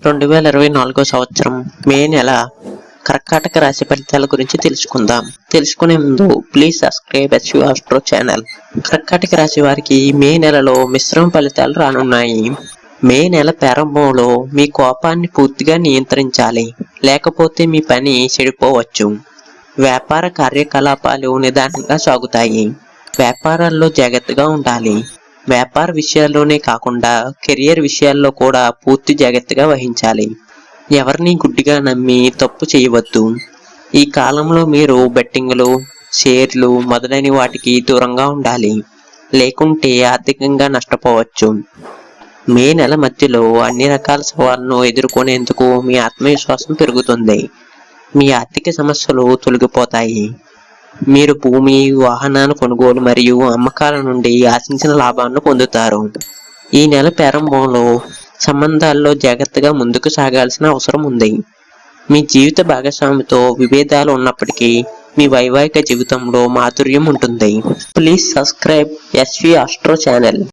2024 సంవత్సరం మే నెల కర్కాటక రాశి ఫలితాల గురించి తెలుసుకునే ముందు please subscribe SV astro channel. కర్కాటక రాశి వారికి మే నెలలో మిశ్రమ ఫలితాలు రానున్నాయి. మే నెల ప్రారంభంలో మీ కోపాన్ని పూర్తిగా నియంత్రించాలి, లేకపోతే మీ పని చెడిపోవచ్చు. వ్యాపార కార్యకలాపాలు నిదానంగా సాగుతాయి. వ్యాపారాల్లో జాగ్రత్తగా ఉండాలి. వ్యాపార విషయాల్లోనే కాకుండా కెరియర్ విషయాల్లో కూడా పూర్తి జాగ్రత్తగా వహించాలి. ఎవరిని గుడ్డిగా నమ్మి తప్పు చేయవద్దు. ఈ కాలంలో మీరు బెట్టింగ్లు, షేర్లు మొదలైన వాటికి దూరంగా ఉండాలి, లేకుంటే ఆర్థికంగా నష్టపోవచ్చు. మే నెల మధ్యలో అన్ని రకాల సవాళ్లను ఎదుర్కొనేందుకు మీ ఆత్మవిశ్వాసం పెరుగుతుంది. మీ ఆర్థిక సమస్యలు తొలగిపోతాయి. మీరు భూమి, వాహనాల కొనుగోలు మరియు అమ్మకాల నుండి ఆశించిన లాభాలను పొందుతారు. ఈ నెల ప్రారంభంలో సంబంధాల్లో జాగ్రత్తగా ముందుకు సాగాల్సిన అవసరం ఉంది. మీ జీవిత భాగస్వామితో విభేదాలు ఉన్నప్పటికీ మీ వైవాహిక జీవితంలో మాధుర్యం ఉంటుంది. Please subscribe SV astro channel.